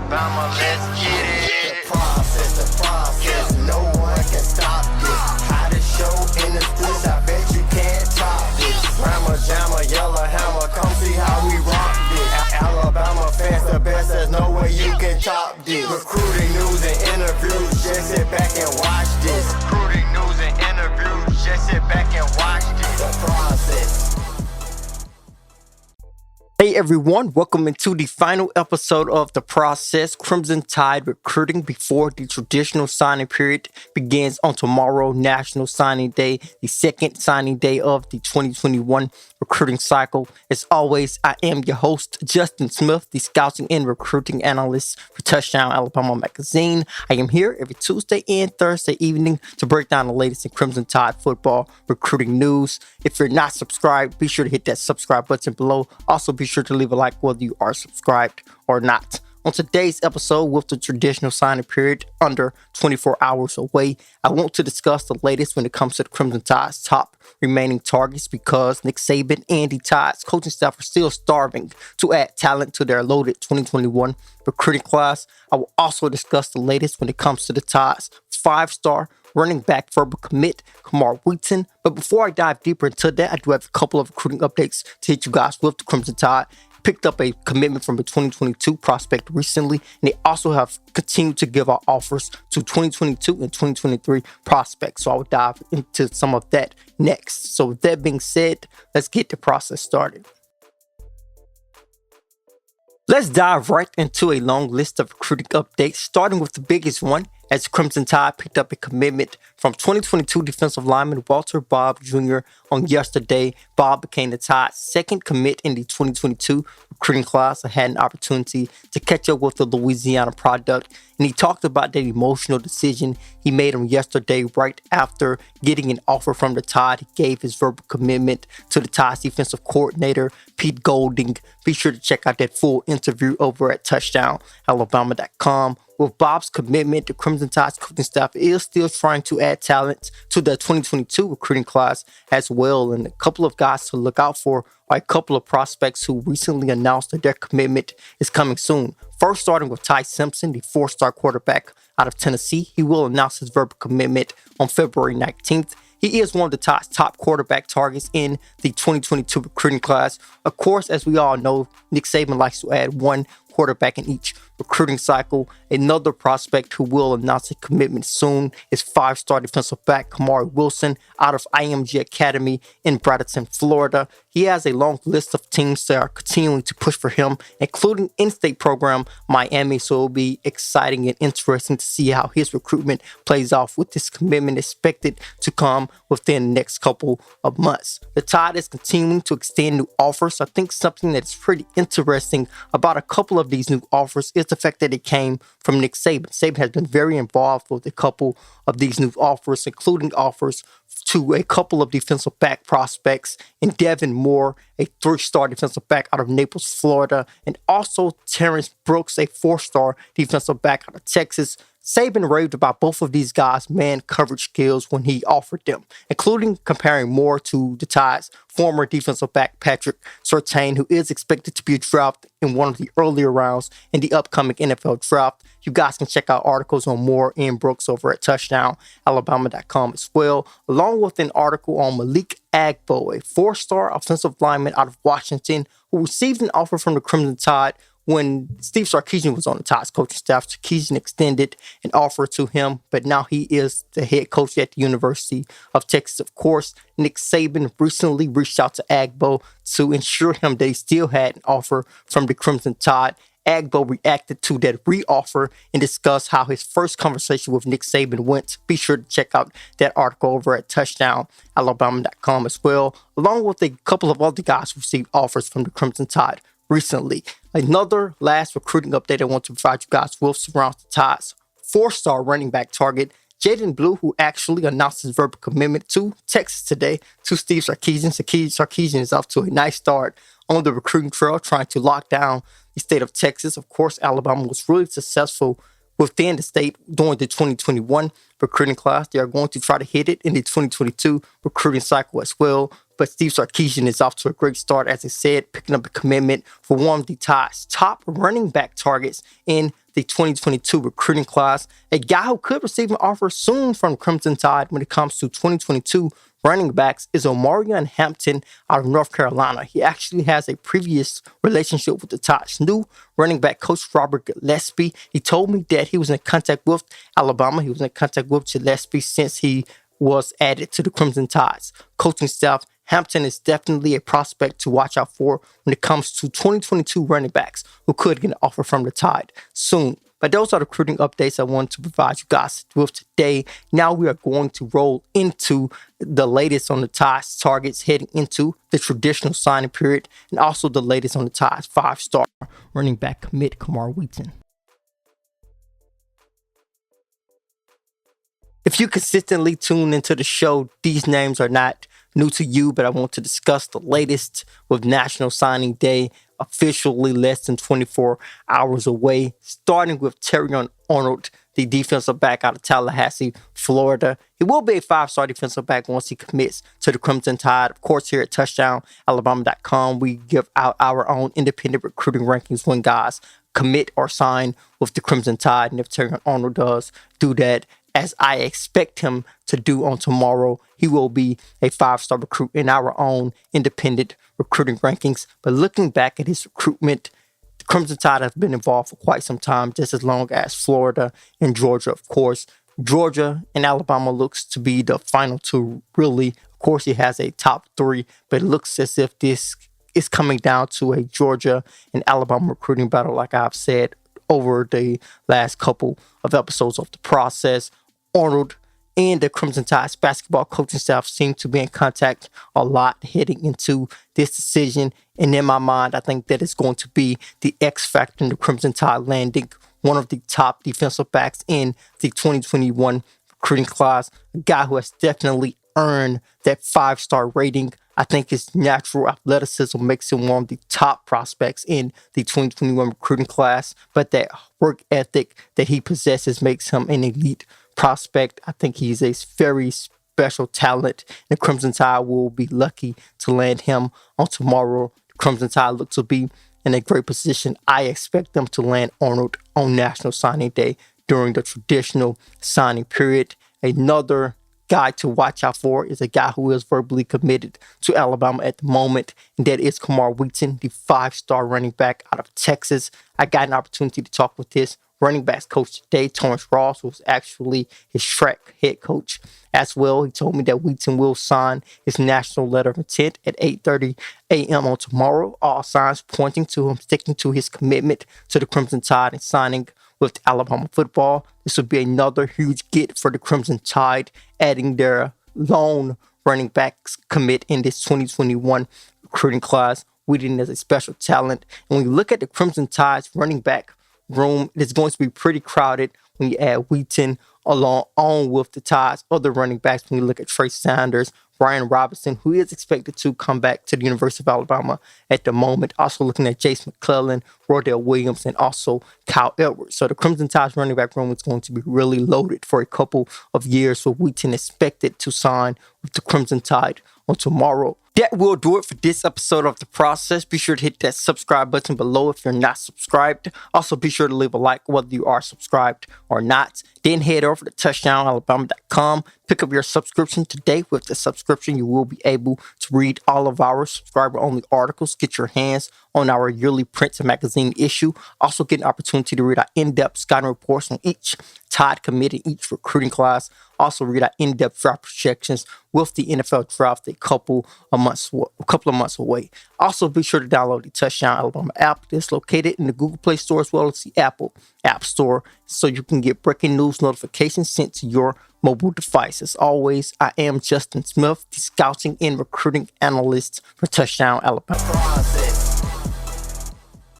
Alabama, let's get it. The process, no one can stop this. Hottest show in the streets, I bet you can't top this. Rammer, jammer, yellow hammer, come see how we rock this. Alabama fans the best, there's no way you can top this. Recruiting news and interviews, just sit back and watch this. Recruiting news and interviews, just sit back and watch this. The process. Hey everyone, welcome into the final episode of The Process. Crimson Tide recruiting before the traditional signing period begins on tomorrow, National Signing Day, the second signing day of the 2021 recruiting cycle. As always, I am your host, Justin Smith, the scouting and recruiting analyst for Touchdown Alabama Magazine. I am here every Tuesday and Thursday evening to break down the latest in Crimson Tide football recruiting news. If you're not subscribed, be sure to hit that subscribe button below. Also, be sure to leave a like whether you are subscribed or not. On today's episode, with the traditional signing period under 24 hours away, I want to discuss the latest when it comes to the Crimson Tide's top remaining targets because Nick Saban and the Tide's coaching staff are still starving to add talent to their loaded 2021 recruiting class. I will also discuss the latest when it comes to the Tide's five-star running back verbal commit, Camar Wheaton. But before I dive deeper into that, I do have a couple of recruiting updates to hit you guys with. The Crimson Tide picked up a commitment from a 2022 prospect recently, and they also have continued to give out offers to 2022 and 2023 prospects. So I will dive into some of that next. So with that being said, let's get the process started. Let's dive right into a long list of recruiting updates, starting with the biggest one, as Crimson Tide picked up a commitment from 2022 defensive lineman Walter Bob Jr. on yesterday. Bob became the Tide's second commit in the 2022 recruiting class. I had an opportunity to catch up with the Louisiana product, and he talked about that emotional decision he made on yesterday right after getting an offer from the Tide. He gave his verbal commitment to the Tide's defensive coordinator, Pete Golding. Be sure to check out that full interview over at touchdownalabama.com. With Bob's commitment, the Crimson Tide's coaching staff is still trying to add talent to the 2022 recruiting class as well. And a couple of guys to look out for are a couple of prospects who recently announced that their commitment is coming soon. First, starting with Ty Simpson, the four-star quarterback out of Tennessee. He will announce his verbal commitment on February 19th. He is one of the Tide's top quarterback targets in the 2022 recruiting class. Of course, as we all know, Nick Saban likes to add one quarterback in each recruiting cycle. Another prospect who will announce a commitment soon is five-star defensive back Camar Wheaton out of IMG Academy in Bradenton, Florida. He has a long list of teams that are continuing to push for him, including in-state program Miami. So it'll be exciting and interesting to see how his recruitment plays off, with this commitment expected to come within the next couple of months. The Tide is continuing to extend new offers. I think something that's pretty interesting about a couple of these new offers is the fact that it came from Nick Saban. Saban has been very involved with a couple of these new offers, including offers to a couple of defensive back prospects in Devin Moore, a three-star defensive back out of Naples, Florida, and also Terrence Brooks, a four-star defensive back out of Texas. Saban raved about both of these guys' man coverage skills when he offered them, including comparing Moore to the Tide's former defensive back Patrick Surtain, who is expected to be drafted in one of the earlier rounds in the upcoming NFL draft. You guys can check out articles on Moore and Brooks over at touchdownalabama.com as well, along with an article on Malik Agbo, a four-star offensive lineman out of Washington who received an offer from the Crimson Tide when Steve Sarkisian was on the Tide's coaching staff. Sarkisian extended an offer to him, but now he is the head coach at the University of Texas. Of course, Nick Saban recently reached out to Agbo to ensure him that he still had an offer from the Crimson Tide. Agbo reacted to that re-offer and discussed how his first conversation with Nick Saban went. Be sure to check out that article over at touchdownalabama.com as well, along with a couple of other guys who received offers from the Crimson Tide recently. Another last recruiting update I want to provide you guys with surrounds the Tide's four-star running back target, Jaden Blue, who actually announced his verbal commitment to Texas today to Steve Sarkisian. Sarkisian is off to a nice start on the recruiting trail, trying to lock down the state of Texas. Of course, Alabama was really successful within the state during the 2021 recruiting class. They are going to try to hit it in the 2022 recruiting cycle as well. But Steve Sarkisian is off to a great start, as I said, picking up a commitment for one of the Tide's top running back targets in the 2022 recruiting class. A guy who could receive an offer soon from Crimson Tide when it comes to 2022 running backs is Omarion Hampton out of North Carolina. He actually has a previous relationship with the Tide's new running back coach, Robert Gillespie. He told me that he was in contact with Alabama. He was in contact with Gillespie since he was added to the Crimson Tide's coaching staff. Hampton is definitely a prospect to watch out for when it comes to 2022 running backs who could get an offer from the Tide soon. But those are the recruiting updates I wanted to provide you guys with today. Now we are going to roll into the latest on the Tide's targets heading into the traditional signing period, and also the latest on the Tide's 5-star running back commit, Camar Wheaton. If you consistently tune into the show, these names are not new to you, but I want to discuss the latest with National Signing Day officially less than 24 hours away, starting with Terrion Arnold, the defensive back out of Tallahassee, Florida. He will be a 5-star defensive back once he commits to the Crimson Tide. Of course, here at TouchdownAlabama.com, we give out our own independent recruiting rankings when guys commit or sign with the Crimson Tide. And if Terrion Arnold does do that, as I expect him to do on tomorrow, he will be a 5-star recruit in our own independent recruiting rankings. But looking back at his recruitment, the Crimson Tide has been involved for quite some time, just as long as Florida and Georgia, of course. Georgia and Alabama looks to be the final two, really. Of course, he has a top 3, but it looks as if this is coming down to a Georgia and Alabama recruiting battle, like I've said over the last couple of episodes of the process. Arnold and the Crimson Tide's basketball coaching staff seem to be in contact a lot heading into this decision. And in my mind, I think that is going to be the X factor in the Crimson Tide landing one of the top defensive backs in the 2021 recruiting class, a guy who has definitely earned that 5-star rating. I think his natural athleticism makes him one of the top prospects in the 2021 recruiting class, but that work ethic that he possesses makes him an elite prospect. I think he's a very special talent. The Crimson Tide will be lucky to land him on tomorrow. The Crimson Tide looks to be in a great position. I expect them to land Arnold on National Signing Day during the traditional signing period. Another guy to watch out for is a guy who is verbally committed to Alabama at the moment, and that is Camar Wheaton, the 5-star running back out of Texas. I got an opportunity to talk with his running backs coach today, Torrance Ross, who was actually his track head coach as well. He told me that Wheaton will sign his national letter of intent at 8:30 a.m. on tomorrow. All signs pointing to him sticking to his commitment to the Crimson Tide and signing with Alabama football. This would be another huge get for the Crimson Tide, adding their lone running backs commit in this 2021 recruiting class. Wheaton is a special talent. And when you look at the Crimson Tide's running back room, it is going to be pretty crowded when you add Wheaton along on with the Tide's other running backs. When you look at Trey Sanders, Brian Robinson, who is expected to come back to the University of Alabama at the moment. Also looking at Jace McClellan, Rodell Williams, and also Kyle Edwards. So the Crimson Tide's running back room is going to be really loaded for a couple of years, with Wheaton expected to sign with the Crimson Tide on tomorrow. That will do it for this episode of The Process. Be sure to hit that subscribe button below if you're not subscribed. Also, be sure to leave a like whether you are subscribed or not. Then head over to TouchdownAlabama.com. Pick up your subscription today. With the subscription, you will be able to read all of our subscriber-only articles, get your hands on our yearly print and magazine issue. Also get an opportunity to read our in-depth scouting reports on each Tide commit in each recruiting class. Also read our in-depth draft projections with the NFL draft a couple of months away. Also be sure to download the Touchdown Alabama app. It's located in the Google Play Store as well as the Apple App Store, so you can get breaking news notifications sent to your mobile device. As always, I am Justin Smith, the scouting and recruiting analyst for Touchdown Alabama.